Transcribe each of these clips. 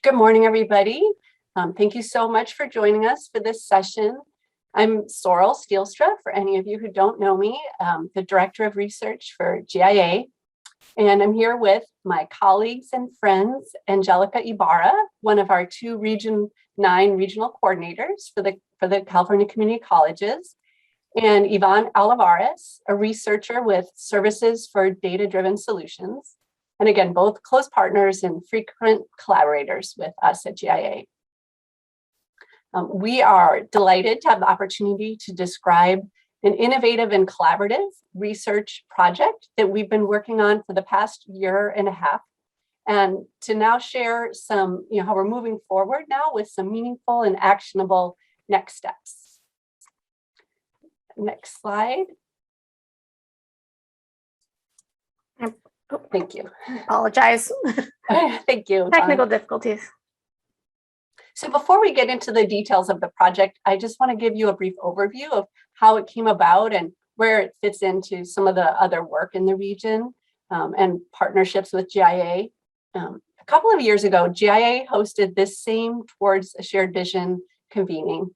Good morning, everybody. Thank you so much for joining us for this session. I'm Sorrel Stielstra, for any of you who don't know me, the Director of Research for GIA. And I'm here with my colleagues and friends, Angelica Ibarra, one of our two Region 9 regional coordinators for the California Community Colleges, and Yvonne Olivares, a researcher with Services for Data-Driven Solutions. And again, both close partners and frequent collaborators with us at GIA. We are delighted to have the opportunity to describe an innovative and collaborative research project that we've been working on for the past year and a half, and to now share some, how we're moving forward now with some meaningful and actionable next steps. Next slide. Oh, thank you. Apologize. Thank you. Technical difficulties. So before we get into the details of the project, I just want to give you a brief overview of how it came about and where it fits into some of the other work in the region and partnerships with GIA. A couple of years ago, GIA hosted this same Towards a Shared Vision convening.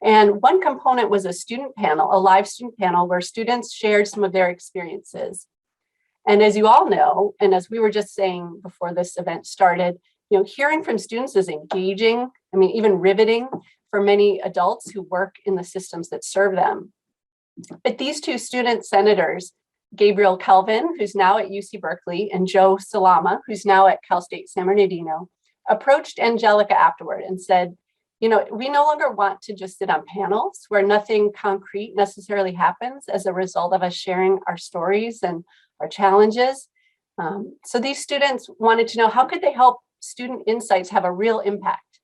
And one component was a student panel, a live student panel where students shared some of their experiences. And as you all know, and as we were just saying before this event started, hearing from students is engaging, even riveting for many adults who work in the systems that serve them. But these two student senators, Gabriel Kelvin, who's now at UC Berkeley, and Joe Salama, who's now at Cal State San Bernardino, approached Angelica afterward and said, we no longer want to just sit on panels where nothing concrete necessarily happens as a result of us sharing our stories and our challenges. So these students wanted to know, how could they help student insights have a real impact?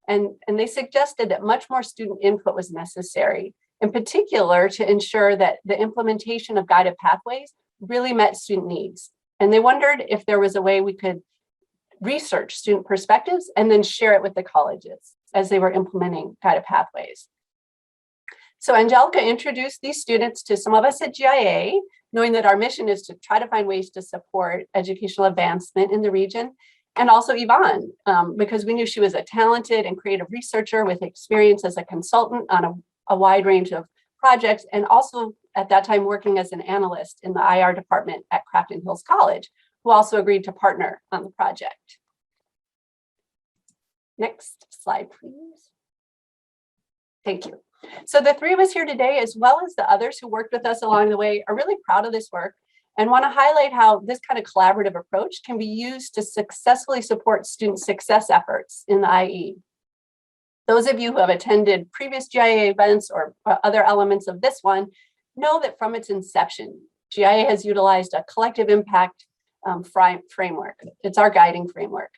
And they suggested that much more student input was necessary, in particular to ensure that the implementation of guided pathways really met student needs. And they wondered if there was a way we could research student perspectives and then share it with the colleges as they were implementing guided pathways. So Angelica introduced these students to some of us at GIA, knowing that our mission is to try to find ways to support educational advancement in the region, and also Yvonne, because we knew she was a talented and creative researcher with experience as a consultant on a wide range of projects, and also at that time working as an analyst in the IR department at Crafton Hills College, who also agreed to partner on the project. Next slide, please. Thank you. So the three of us here today, as well as the others who worked with us along the way, are really proud of this work and want to highlight how this kind of collaborative approach can be used to successfully support student success efforts in the IE. Those of you who have attended previous GIA events or other elements of this one know that from its inception, GIA has utilized a collective impact framework. It's our guiding framework.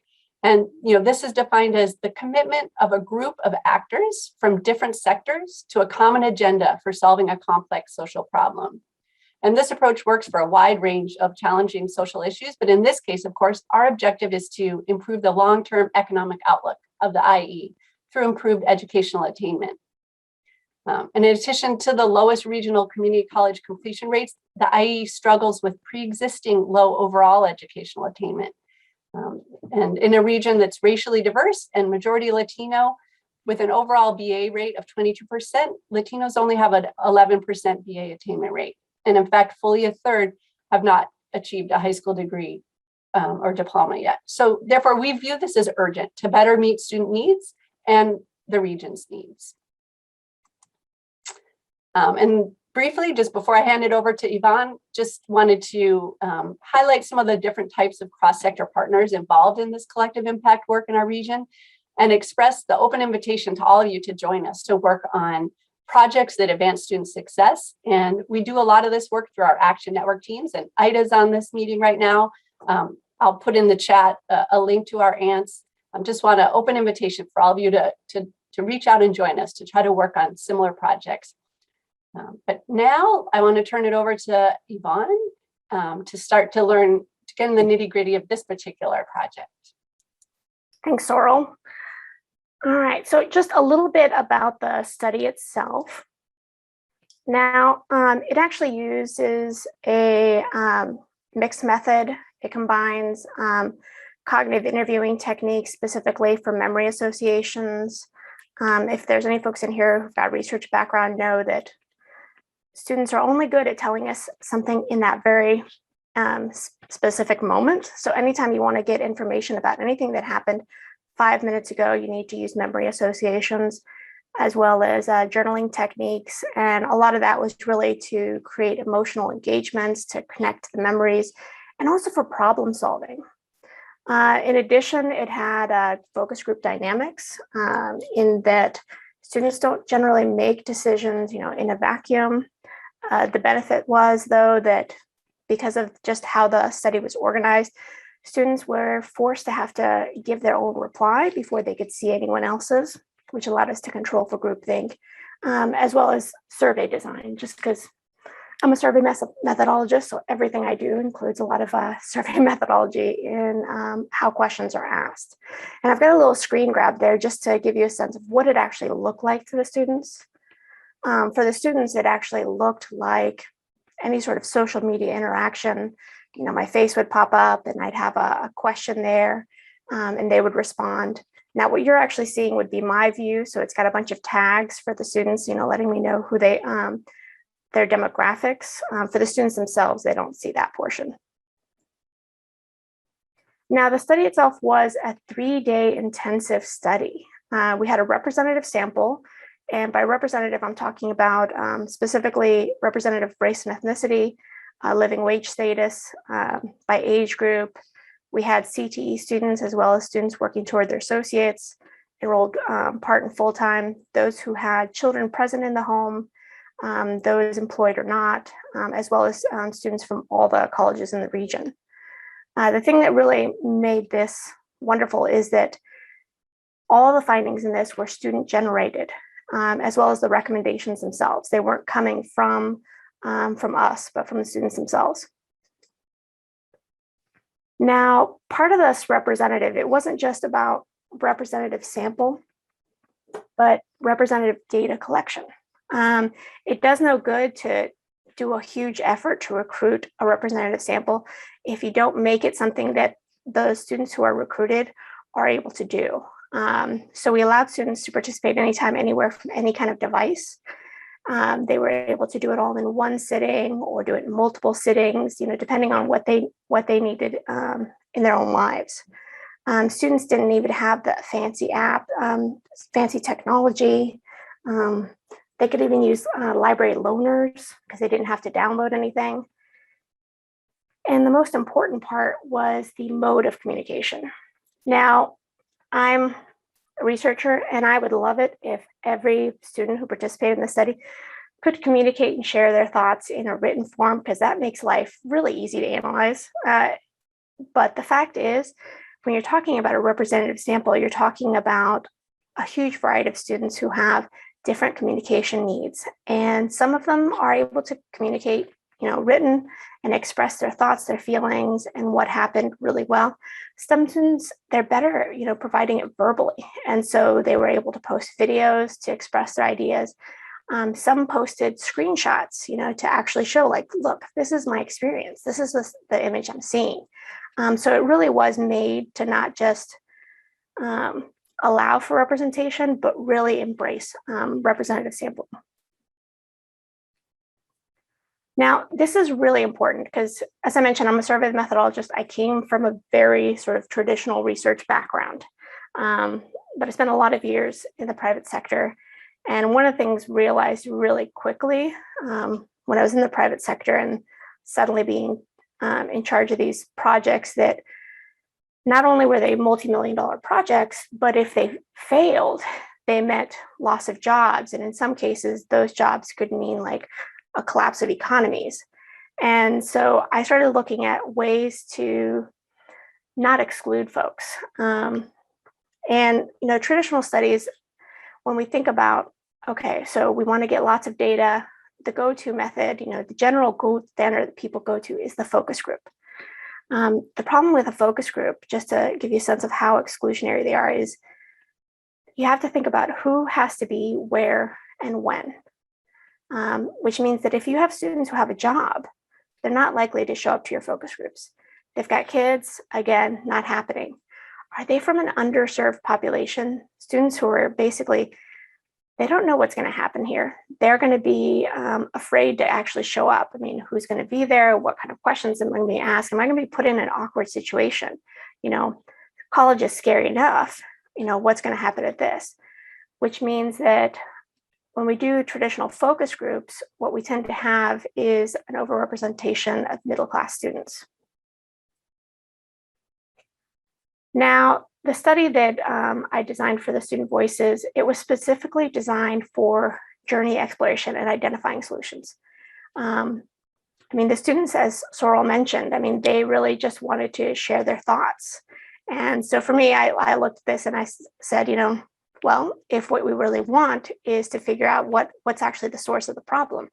And this is defined as the commitment of a group of actors from different sectors to a common agenda for solving a complex social problem. And this approach works for a wide range of challenging social issues. But in this case, of course, our objective is to improve the long-term economic outlook of the IE through improved educational attainment. And in addition to the lowest regional community college completion rates, the IE struggles with pre-existing low overall educational attainment. And in a region that's racially diverse and majority Latino, with an overall BA rate of 22%, Latinos only have an 11% BA attainment rate. And in fact, fully a third have not achieved a high school degree or diploma yet. So therefore, we view this as urgent to better meet student needs and the region's needs. And briefly, just before I hand it over to Yvonne, just wanted to highlight some of the different types of cross-sector partners involved in this collective impact work in our region and express the open invitation to all of you to join us to work on projects that advance student success. And we do a lot of this work through our Action Network teams, and Ida's on this meeting right now. I'll put in the chat a link to our ANTs. I just want an open invitation for all of you to reach out and join us to try to work on similar projects. But now I want to turn it over to Yvonne to start to learn, to get in the nitty-gritty of this particular project. Thanks, Sorrel. All right, so just a little bit about the study itself. Now, it actually uses a mixed method. It combines cognitive interviewing techniques specifically for memory associations. If there's any folks in here who've got research background, know that students are only good at telling us something in that very specific moment. So anytime you want to get information about anything that happened 5 minutes ago, you need to use memory associations, as well as journaling techniques. And a lot of that was really to create emotional engagements, to connect the memories, and also for problem solving. In addition, it had focus group dynamics in that students don't generally make decisions, in a vacuum. The benefit was, though, that because of just how the study was organized, students were forced to have to give their own reply before they could see anyone else's, which allowed us to control for groupthink, as well as survey design, just because I'm a survey methodologist, so everything I do includes a lot of survey methodology in how questions are asked. And I've got a little screen grab there just to give you a sense of what it actually looked like to the students. For the students, it actually looked like any sort of social media interaction. My face would pop up and I'd have a question there, and they would respond. Now, what you're actually seeing would be my view. So it's got a bunch of tags for the students, letting me know who they their demographics. For the students themselves, they don't see that portion. Now, the study itself was a 3-day intensive study. We had a representative sample, and by representative, I'm talking about specifically representative race and ethnicity, living wage status, by age group. We had CTE students as well as students working toward their associates, enrolled part and full-time, those who had children present in the home, those employed or not, as well as students from all the colleges in the region. The thing that really made this wonderful is that all the findings in this were student generated, as well as the recommendations themselves. They weren't coming from us, but from the students themselves. Now, part of this representative, it wasn't just about representative sample, but representative data collection. It does no good to do a huge effort to recruit a representative sample if you don't make it something that the students who are recruited are able to do. So we allowed students to participate anytime, anywhere from any kind of device. They were able to do it all in one sitting or do it in multiple sittings, depending on what they needed in their own lives. Students didn't even have the fancy app, fancy technology. They could even use library loaners because they didn't have to download anything. And the most important part was the mode of communication. Now, I'm a researcher, and I would love it if every student who participated in the study could communicate and share their thoughts in a written form, because that makes life really easy to analyze. But the fact is, when you're talking about a representative sample, you're talking about a huge variety of students who have different communication needs. And some of them are able to communicate, written and express their thoughts, their feelings, and what happened really well. Some students, they're better, providing it verbally. And so they were able to post videos to express their ideas. Some posted screenshots, to actually show, like, look, this is my experience. This is the image I'm seeing. So it really was made to not just allow for representation, but really embrace representative sample. Now, this is really important because, as I mentioned, I'm a survey methodologist. I came from a very sort of traditional research background, but I spent a lot of years in the private sector. And one of the things realized really quickly when I was in the private sector and suddenly being in charge of these projects, that not only were they multi-million-dollar projects, but if they failed, they meant loss of jobs. And in some cases, those jobs could mean like a collapse of economies. And so I started looking at ways to not exclude folks. And traditional studies, when we think about, okay, so we want to get lots of data, the go-to method, the general gold standard that people go to is the focus group. The problem with a focus group, just to give you a sense of how exclusionary they are, is you have to think about who has to be where and when, which means that if you have students who have a job, they're not likely to show up to your focus groups. They've got kids, again, not happening. Are they from an underserved population? Students who are basically, they don't know what's going to happen here. They're going to be afraid to actually show up. I mean, who's going to be there? What kind of questions am I going to be asked? Am I going to be put in an awkward situation? You know, college is scary enough. You know, what's going to happen at this? Which means that when we do traditional focus groups, what we tend to have is an overrepresentation of middle-class students. Now, the study that I designed for the Student Voices, it was specifically designed for journey exploration and identifying solutions. I mean, the students, as Sorrel mentioned, I mean, they really just wanted to share their thoughts. And so for me, I looked at this and I said, you know, well, if what we really want is to figure out what's actually the source of the problem,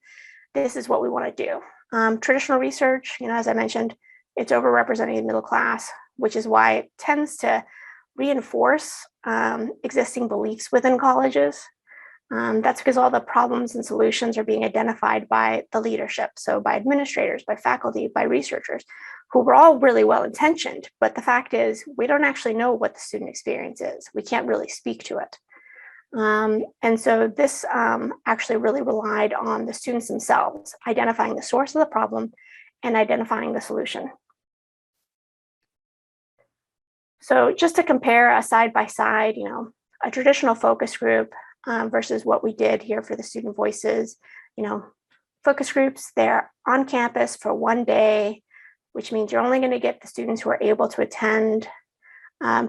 this is what we want to do. Traditional research, you know, as I mentioned, it's overrepresenting the middle class, which is why it tends to reinforce existing beliefs within colleges. That's because all the problems and solutions are being identified by the leadership. So by administrators, by faculty, by researchers, who were all really well-intentioned. But the fact is, we don't actually know what the student experience is. We can't really speak to it. And so this actually really relied on the students themselves, identifying the source of the problem and identifying the solution. So just to compare a side-by-side, you know, a traditional focus group versus what we did here for the Student Voices, you know, focus groups, they're on campus for one day, which means you're only going to get the students who are able to attend.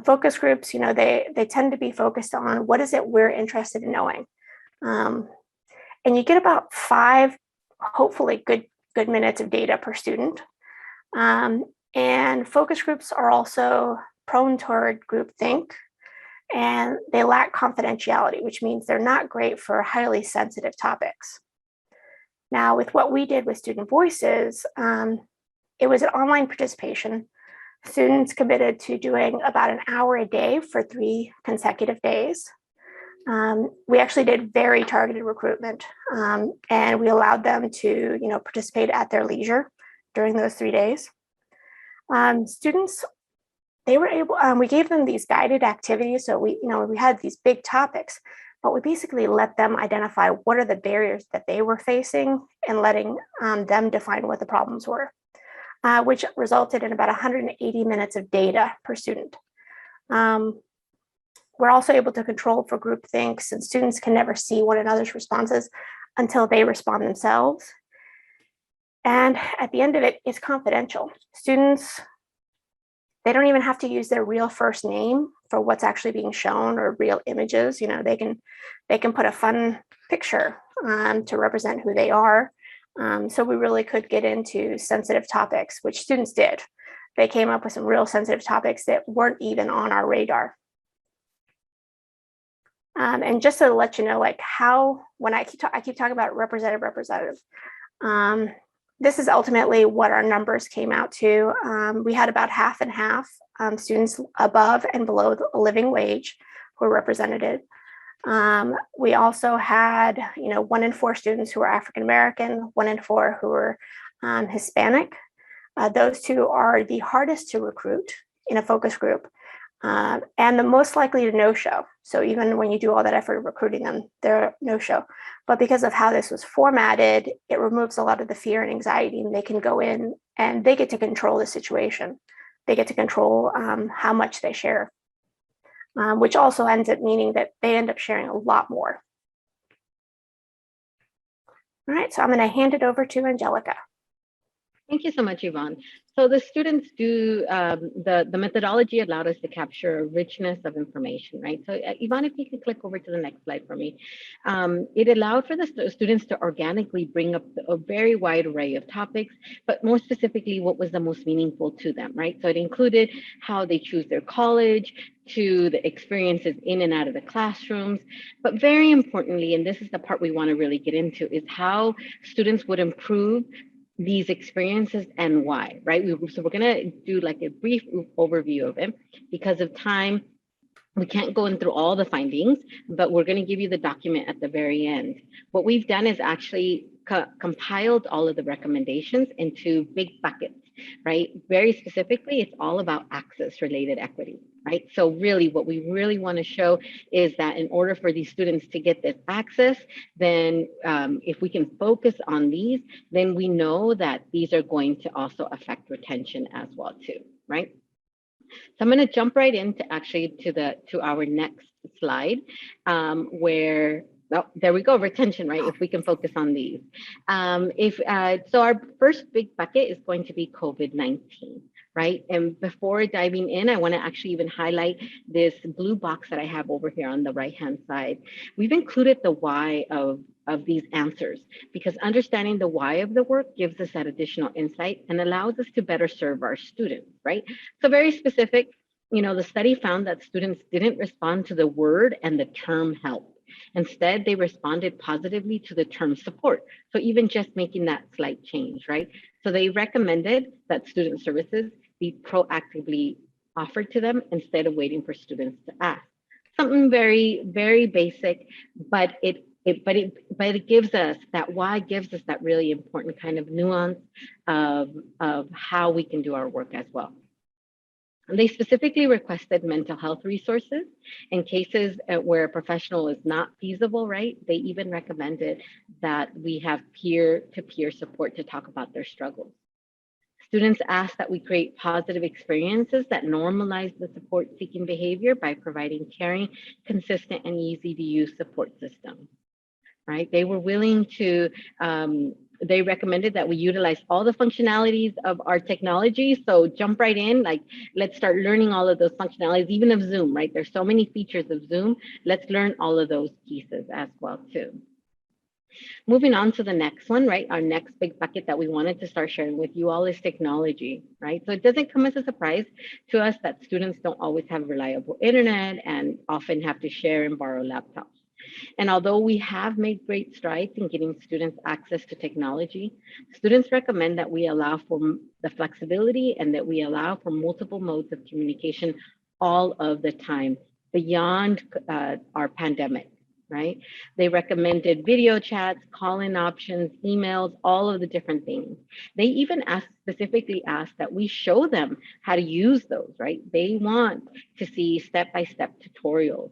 Focus groups, you know, they tend to be focused on what is it we're interested in knowing. And you get about 5, hopefully good minutes of data per student. And focus groups are also prone toward groupthink, and they lack confidentiality, which means they're not great for highly sensitive topics. Now, with what we did with Student Voices, it was an online participation. Students committed to doing about an hour a day for 3 consecutive days. We actually did very targeted recruitment, and we allowed them to, you know, participate at their leisure during those 3 days. Students, they were able, we gave them these guided activities. So we had these big topics, but we basically let them identify what are the barriers that they were facing and letting them define what the problems were, which resulted in about 180 minutes of data per student. We're also able to control for groupthink, since students can never see one another's responses until they respond themselves. And at the end of it, it's confidential. Students, they don't even have to use their real first name for what's actually being shown or real images. You know, they can put a fun picture to represent who they are. So we really could get into sensitive topics, which students did. They came up with some real sensitive topics that weren't even on our radar. And just to let you know, like how, when I keep talking about representative, this is ultimately what our numbers came out to. We had about half and half students above and below the living wage who were represented. We also had, 1 in 4 students who were African American, 1 in 4 who were Hispanic. Those 2 are the hardest to recruit in a focus group, and the most likely to no-show. So even when you do all that effort of recruiting them, they're no-show. But because of how this was formatted, it removes a lot of the fear and anxiety, and they can go in and they get to control the situation. They get to control how much they share, which also ends up meaning that they end up sharing a lot more. All right, so I'm going to hand it over to Angelica. Thank you so much, Yvonne. So the students do, the methodology allowed us to capture a richness of information, right? So Yvonne, if you could click over to the next slide for me. It allowed for the students to organically bring up a very wide array of topics, but more specifically, what was the most meaningful to them, right? So it included how they choose their college, to the experiences in and out of the classrooms, but very importantly, and this is the part we want to really get into, is how students would improve these experiences and why, right? So we're gonna do like a brief overview of it. Because of time, we can't go in through all the findings, but we're gonna give you the document at the very end. What we've done is actually compiled all of the recommendations into big buckets. right? Very specifically, it's all about access related equity, right? So really what we really want to show is that in order for these students to get this access, then if we can focus on these, then we know that these are going to also affect retention as well too, right? So I'm going to jump right into actually to our next slide, where there we go, retention, right? If we can focus on these. So our first big bucket is going to be COVID-19, right? And before diving in, I want to actually even highlight this blue box that I have over here on the right-hand side. We've included the why of these answers, because understanding the why of the work gives us that additional insight and allows us to better serve our students, right? So very specific, the study found that students didn't respond to the word and the term help. Instead, they responded positively to the term support. So even just making that slight change, right? So they recommended that student services be proactively offered to them instead of waiting for students to ask. Something very, very basic, but it gives us that why, gives us that really important kind of nuance of how we can do our work as well. They specifically requested mental health resources in cases where a professional is not feasible, right? They even recommended that we have peer-to-peer support to talk about their struggles. Students asked that we create positive experiences that normalize the support-seeking behavior by providing caring, consistent, and easy-to-use support systems, right? They were willing to, they recommended that we utilize all the functionalities of our technology. So jump right in, like let's start learning all of those functionalities, even of Zoom, right? There's so many features of Zoom. Let's learn all of those pieces as well too. Moving on to the next one, right? Our next big bucket that we wanted to start sharing with you all is technology, right? So it doesn't come as a surprise to us that students don't always have reliable internet and often have to share and borrow laptops. And although we have made great strides in getting students access to technology, students recommend that we allow for the flexibility and that we allow for multiple modes of communication all of the time beyond our pandemic, right? They recommended video chats, call-in options, emails, all of the different things. They even specifically asked that we show them how to use those, right? They want to see step-by-step tutorials.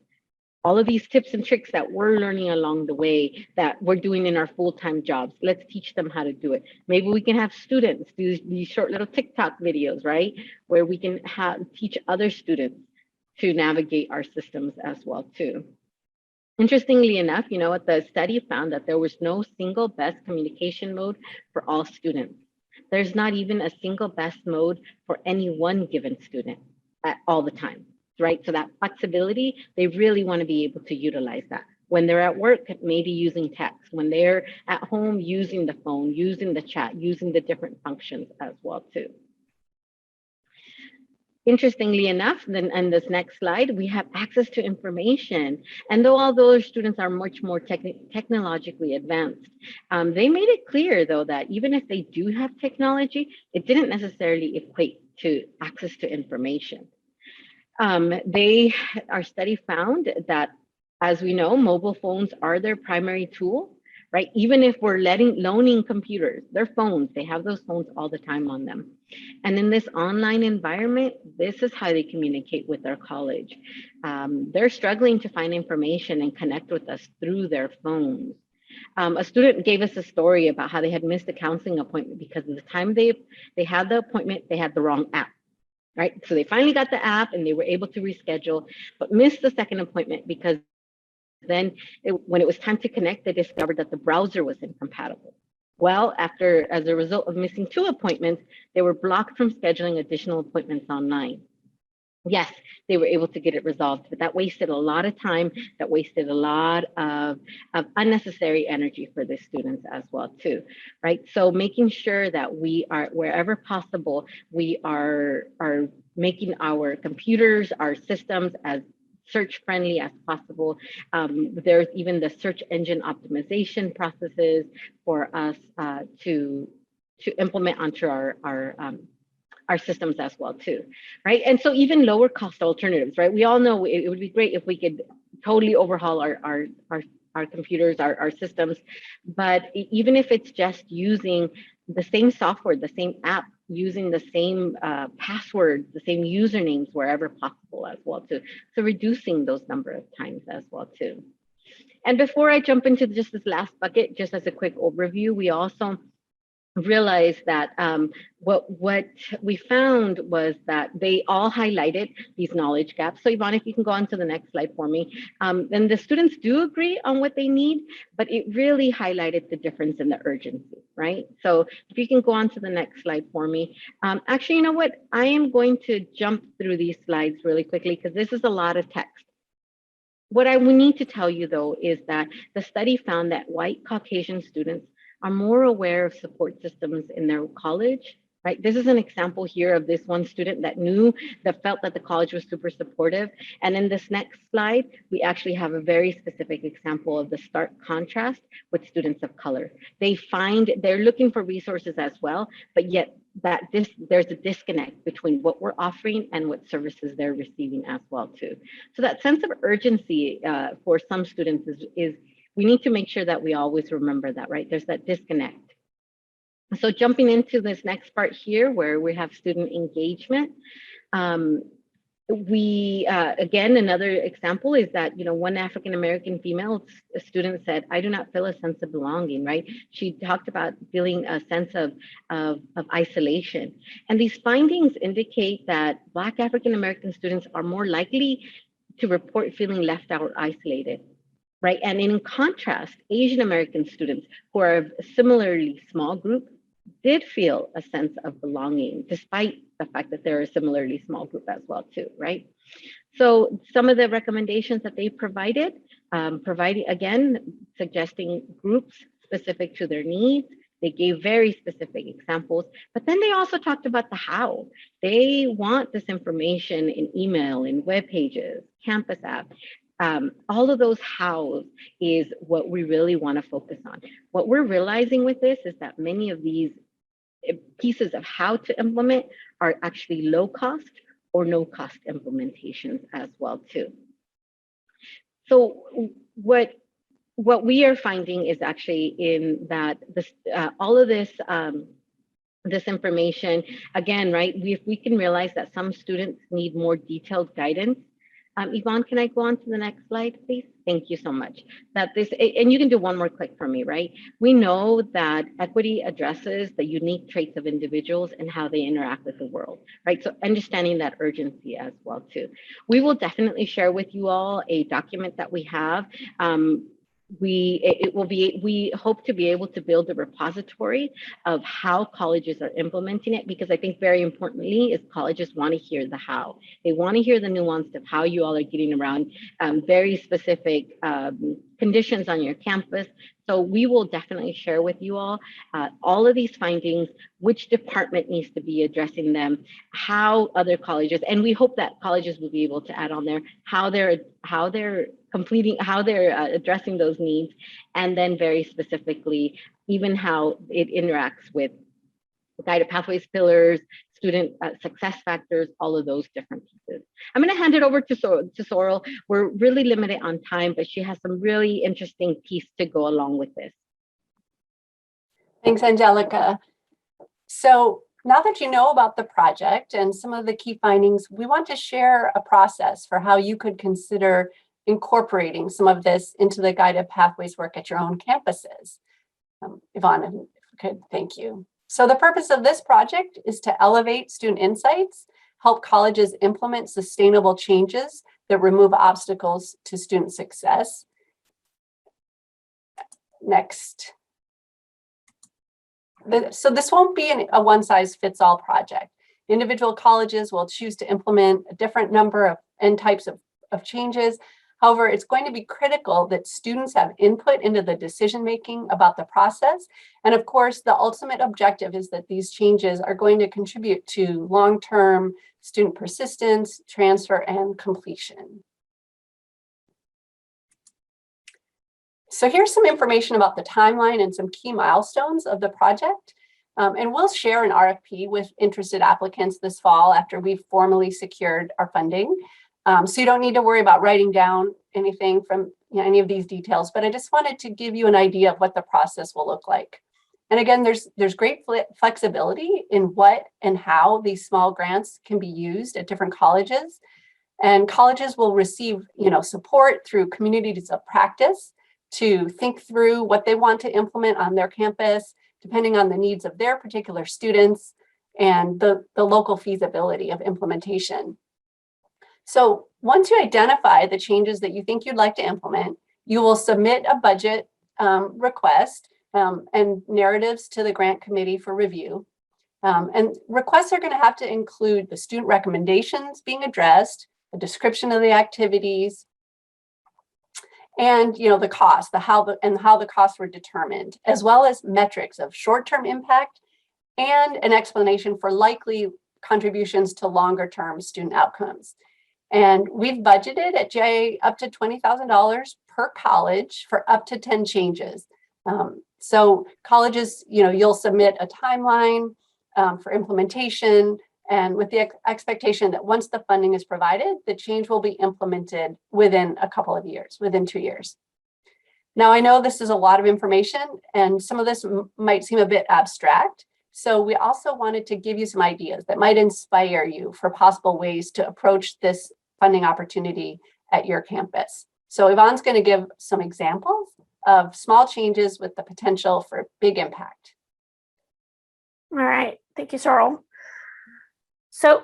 All of these tips and tricks that we're learning along the way that we're doing in our full-time jobs, let's teach them how to do it. Maybe we can have students do these short little TikTok videos, right? Where we can teach other students to navigate our systems as well too. Interestingly enough, what the study found that there was no single best communication mode for all students. There's not even a single best mode for any one given student at all the time. Right? So that flexibility, they really want to be able to utilize that. When they're at work, maybe using text. When they're at home, using the phone, using the chat, using the different functions as well too. Interestingly enough, then in this next slide, we have access to information. And although students are much more technologically advanced, they made it clear though that even if they do have technology, it didn't necessarily equate to access to information. Our study found that, as we know, mobile phones are their primary tool, right? Even if we're loaning computers, their phones, they have those phones all the time on them. And in this online environment, this is how they communicate with their college. They're struggling to find information and connect with us through their phones. A student gave us a story about how they had missed a counseling appointment because of the time they had the appointment, they had the wrong app. Right, so they finally got the app and they were able to reschedule, but missed the second appointment because then when it was time to connect, they discovered that the browser was incompatible. Well, as a result of missing 2 appointments, they were blocked from scheduling additional appointments online. Yes, they were able to get it resolved, but that wasted a lot of time, that wasted a lot of unnecessary energy for the students as well too, right? So making sure that we are, wherever possible, we are making our computers, our systems as search friendly as possible. There's even the search engine optimization processes for us to implement onto our systems as well too, right? And so even lower cost alternatives, right? We all know it would be great if we could totally overhaul our computers, our systems, but even if it's just using the same software, the same app, using the same password, the same usernames wherever possible as well too. So reducing those number of times as well too. And before I jump into just this last bucket, just as a quick overview, we also realized that what we found was that they all highlighted these knowledge gaps. So Yvonne, if you can go on to the next slide for me. And the students do agree on what they need, but it really highlighted the difference in the urgency, right? So if you can go on to the next slide for me. Actually, you know what? I am going to jump through these slides really quickly because this is a lot of text. What we need to tell you though is that the study found that white Caucasian students are more aware of support systems in their college, right? This is an example here of this one student that felt that the college was super supportive. And in this next slide, we actually have a very specific example of the stark contrast with students of color. They're looking for resources as well, but yet there's a disconnect between what we're offering and what services they're receiving as well too. So that sense of urgency for some students is we need to make sure that we always remember that, right? There's that disconnect. So jumping into this next part here where we have student engagement, again, another example is that, one African-American female student said, I do not feel a sense of belonging, right? She talked about feeling a sense of isolation. And these findings indicate that Black African-American students are more likely to report feeling left out or isolated. Right. And in contrast, Asian American students who are a similarly small group did feel a sense of belonging, despite the fact that they're a similarly small group as well, too. Right. So some of the recommendations that they provided, again, suggesting groups specific to their needs. They gave very specific examples, but then they also talked about the how. They want this information in email, in web pages, campus app. All of those hows is what we really want to focus on. What we're realizing with this is that many of these pieces of how to implement are actually low cost or no cost implementations as well too. So what we are finding is actually in that all of this this information, again, right, if we can realize that some students need more detailed guidance. Yvonne, can I go on to the next slide, please? Thank you so much. And you can do one more click for me, right? We know that equity addresses the unique traits of individuals and how they interact with the world, right? So understanding that urgency as well, too. We will definitely share with you all a document that we have. We hope to be able to build a repository of how colleges are implementing it, because I think very importantly is colleges want to hear the how. They want to hear the nuance of how you all are getting around very specific conditions on your campus. So we will definitely share with you all of these findings, which department needs to be addressing them, how other colleges, and we hope that colleges will be able to add on there how they're addressing those needs, and then very specifically, even how it interacts with guided pathways pillars, student success factors, all of those different pieces. I'm going to hand it over to Sorrel. We're really limited on time, but she has some really interesting piece to go along with this. Thanks, Angelica. So now that you know about the project and some of the key findings, we want to share a process for how you could consider incorporating some of this into the guided pathways work at your own campuses. Yvonne, if you could, thank you. So the purpose of this project is to elevate student insights, help colleges implement sustainable changes that remove obstacles to student success. Next. So this won't be a one-size-fits-all project. Individual colleges will choose to implement a different number and types of changes. However, it's going to be critical that students have input into the decision-making about the process. And of course, the ultimate objective is that these changes are going to contribute to long-term student persistence, transfer, and completion. So here's some information about the timeline and some key milestones of the project. And we'll share an RFP with interested applicants this fall after we've formally secured our funding. So you don't need to worry about writing down anything from any of these details, but I just wanted to give you an idea of what the process will look like. And again, there's great flexibility in what and how these small grants can be used at different colleges. And colleges will receive, support through communities of practice to think through what they want to implement on their campus, depending on the needs of their particular students and the local feasibility of implementation. So once you identify the changes that you think you'd like to implement, you will submit a budget request and narratives to the grant committee for review. And requests are going to have to include the student recommendations being addressed, a description of the activities, and the cost, how the costs were determined, as well as metrics of short-term impact and an explanation for likely contributions to longer-term student outcomes. And we've budgeted at JIA up to $20,000 per college for up to 10 changes. So colleges, you'll submit a timeline for implementation, and with the expectation that once the funding is provided, the change will be implemented within a couple of years, within 2 years. Now, I know this is a lot of information, and some of this might seem a bit abstract. So we also wanted to give you some ideas that might inspire you for possible ways to approach this funding opportunity at your campus. So Yvonne's going to give some examples of small changes with the potential for big impact. All right, thank you, Sorrel. So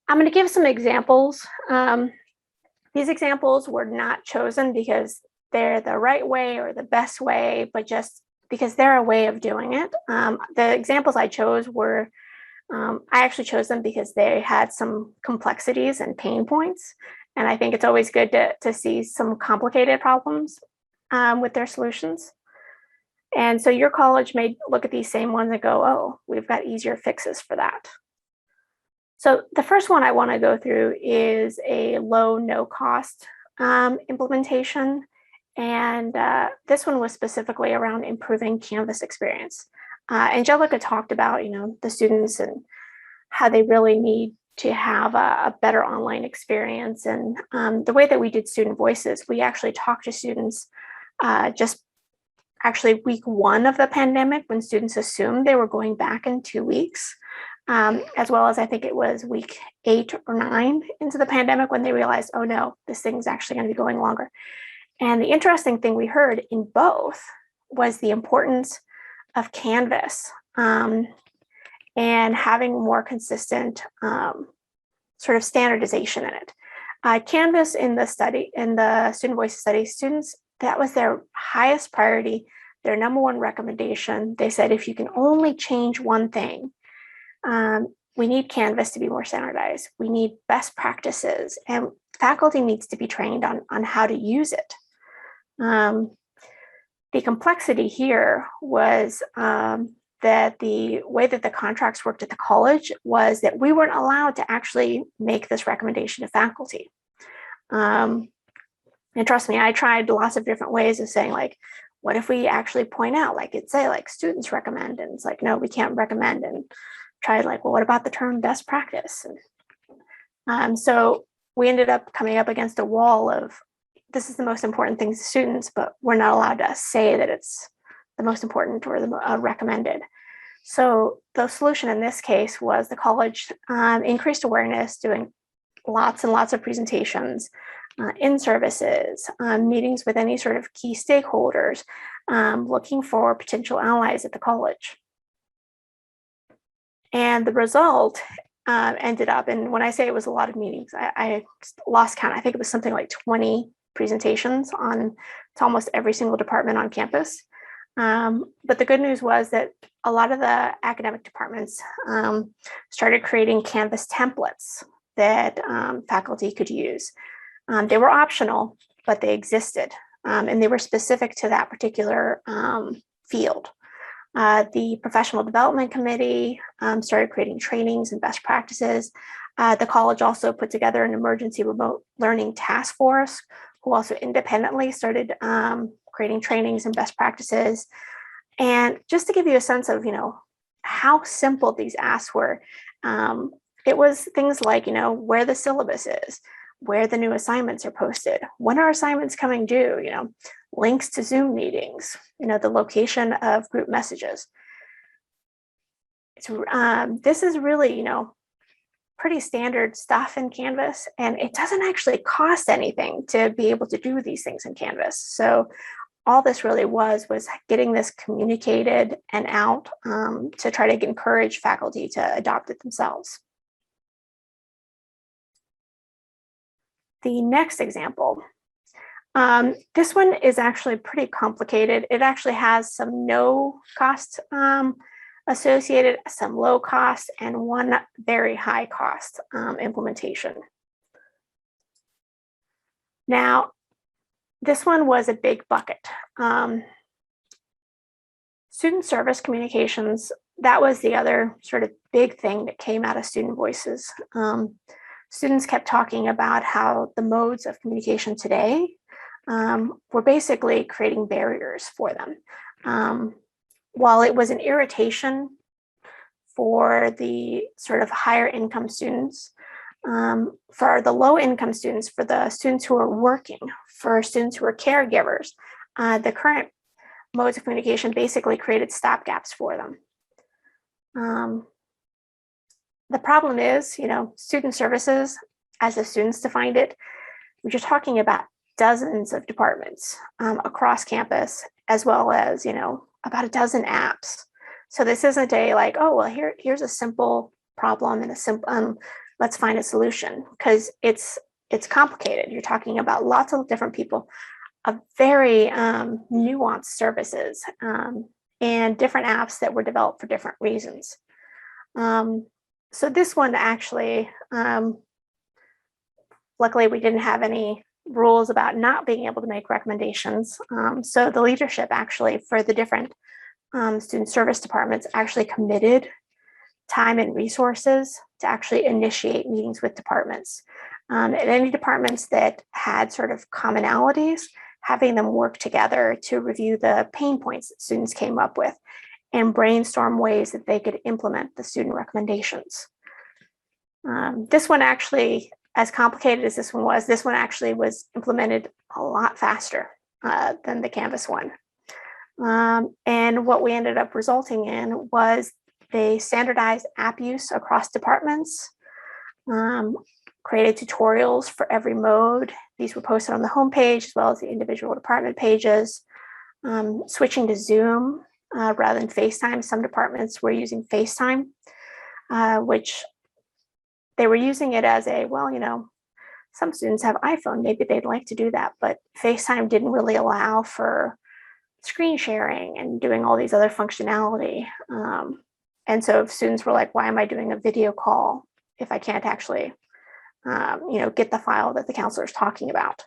I'm going to give some examples. These examples were not chosen because they're the right way or the best way, but just because they're a way of doing it. The examples I chose were, I actually chose them because they had some complexities and pain points. And I think it's always good to see some complicated problems with their solutions. And so your college may look at these same ones and go, oh, we've got easier fixes for that. So the first one I want to go through is a low, no cost implementation. And this one was specifically around improving Canvas experience. Angelica talked about, the students and how they really need to have a better online experience. And the way that we did student voices, we actually talked to students just actually week 1 of the pandemic, when students assumed they were going back in 2 weeks, as well as I think it was week 8 or 9 into the pandemic when they realized, oh no, this thing's actually going to be going longer. And the interesting thing we heard in both was the importance of Canvas and having more consistent sort of standardization in it. Canvas in the student voice study, students, that was their highest priority, their number one recommendation. They said, if you can only change one thing, we need Canvas to be more standardized. We need best practices, and faculty needs to be trained on how to use it. The complexity here was that the way that the contracts worked at the college was that we weren't allowed to actually make this recommendation to faculty. And trust me, I tried lots of different ways of saying, like, what if we actually point out, like, it'd say, like, students recommend, and it's like, no, we can't recommend, and tried, like, well, what about the term best practice? And so we ended up coming up against a wall of, this is the most important thing to students, but we're not allowed to say that it's the most important or the recommended. So the solution in this case was the college increased awareness, doing lots and lots of presentations, in-services, meetings with any sort of key stakeholders, looking for potential allies at the college. And the result ended up, and when I say it was a lot of meetings, I lost count. I think it was something like 20 presentations to almost every single department on campus. But the good news was that a lot of the academic departments started creating Canvas templates that faculty could use. They were optional, but they existed, and they were specific to that particular field. The Professional Development Committee started creating trainings and best practices. The college also put together an emergency remote learning task force, who also independently started creating trainings and best practices. And just to give you a sense of, how simple these asks were, it was things like, where the syllabus is, where the new assignments are posted, when are assignments coming due, links to Zoom meetings, the location of group messages. this is really, pretty standard stuff in Canvas, and it doesn't actually cost anything to be able to do these things in Canvas. So all this really was getting this communicated and out to try to encourage faculty to adopt it themselves. The next example, this one is actually pretty complicated. It actually has some no cost associated, some low cost, and one very high cost implementation. Now, this one was a big bucket. Student service communications, that was the other sort of big thing that came out of Student Voices. Students kept talking about how the modes of communication today were basically creating barriers for them. While it was an irritation for the sort of higher income students, for the low income students, for the students who are working, for students who are caregivers, the current modes of communication basically created stopgaps for them. The problem is, student services, as the students defined it, we're just talking about dozens of departments across campus, as well as, about a dozen apps. So this isn't a like, oh, well, here's a simple problem and a simple, let's find a solution, because it's complicated. You're talking about lots of different people, of very nuanced services and different apps that were developed for different reasons. So this one actually, luckily we didn't have any rules about not being able to make recommendations. So the leadership actually for the different student service departments actually committed time and resources to actually initiate meetings with departments. And any departments that had sort of commonalities, having them work together to review the pain points that students came up with and brainstorm ways that they could implement the student recommendations. This one actually, as complicated as this one actually was implemented a lot faster than the Canvas one. And what we ended up resulting in was they standardized app use across departments, created tutorials for every mode. These were posted on the homepage as well as the individual department pages, switching to Zoom rather than FaceTime. Some departments were using FaceTime, which they were using it as a, well, some students have iPhone, maybe they'd like to do that, but FaceTime didn't really allow for screen sharing and doing all these other functionality. And so if students were like, why am I doing a video call if I can't actually, get the file that the counselor is talking about?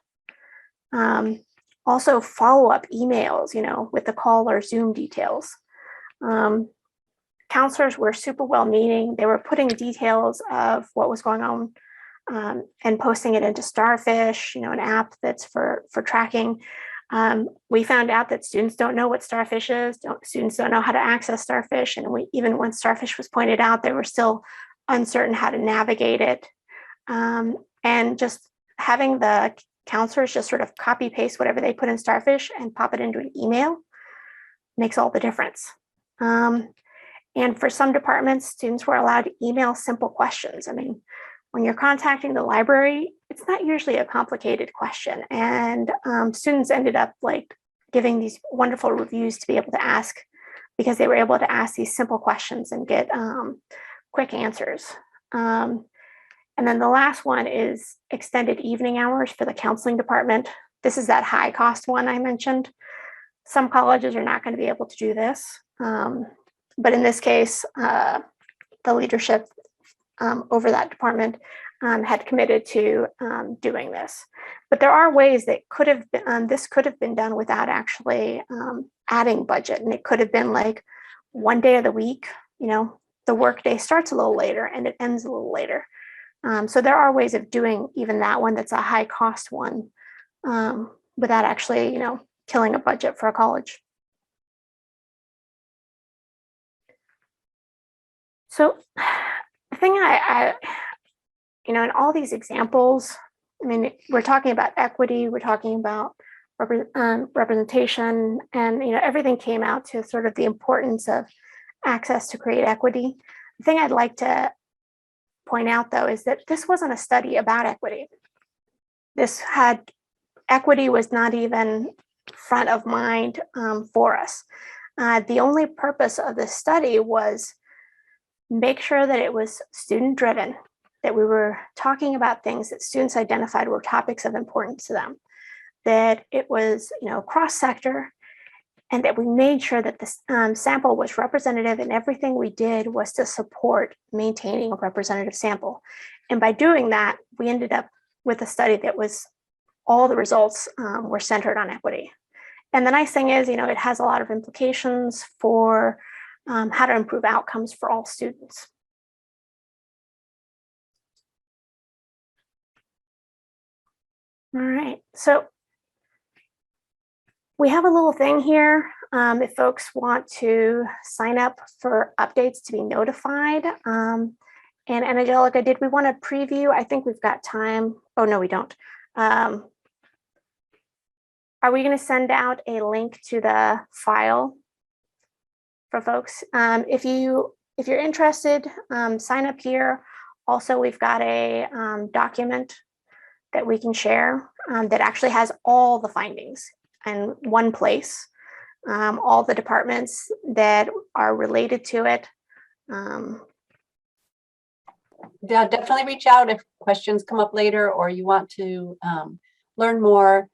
Also follow-up emails, with the call or Zoom details. Counselors were super well-meaning. They were putting details of what was going on and posting it into Starfish, an app that's for tracking. We found out that students don't know what Starfish is. Students don't know how to access Starfish. And even when Starfish was pointed out, they were still uncertain how to navigate it. And just having the counselors just sort of copy paste whatever they put in Starfish and pop it into an email makes all the difference. And for some departments, students were allowed to email simple questions. I mean, when you're contacting the library, it's not usually a complicated question. And students ended up giving these wonderful reviews to be able to ask, because they were able to ask these simple questions and get quick answers. And then the last one is extended evening hours for the counseling department. This is that high cost one I mentioned. Some colleges are not going to be able to do this. But in this case, the leadership over that department had committed to doing this. But there are ways that this could have been done without actually adding budget. And it could have been like one day of the week, the work day starts a little later and it ends a little later. So there are ways of doing even that one that's a high cost one without actually, killing a budget for a college. So the thing in all these examples, I mean, we're talking about equity, we're talking about representation, and everything came out to sort of the importance of access to create equity. The thing I'd like to point out, though, is that this wasn't a study about equity. Equity was not even front of mind for us. The only purpose of this study was make sure that it was student driven, that we were talking about things that students identified were topics of importance to them, that it was, cross sector, and that we made sure that the sample was representative, and everything we did was to support maintaining a representative sample. And by doing that, we ended up with a study that was all the results were centered on equity. And the nice thing is, it has a lot of implications for how to improve outcomes for all students. All right, so we have a little thing here. If folks want to sign up for updates to be notified. And Angelica, did we want to preview? I think we've got time. Oh, no, we don't. Are we going to send out a link to the file for folks? If you're interested, sign up here. Also, we've got a document that we can share that actually has all the findings in one place, all the departments that are related to it. Yeah, definitely reach out if questions come up later or you want to learn more.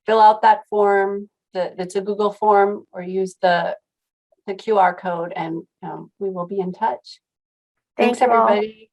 Fill out that form. It's a Google form, or use the QR code, and we will be in touch. Thanks, everybody.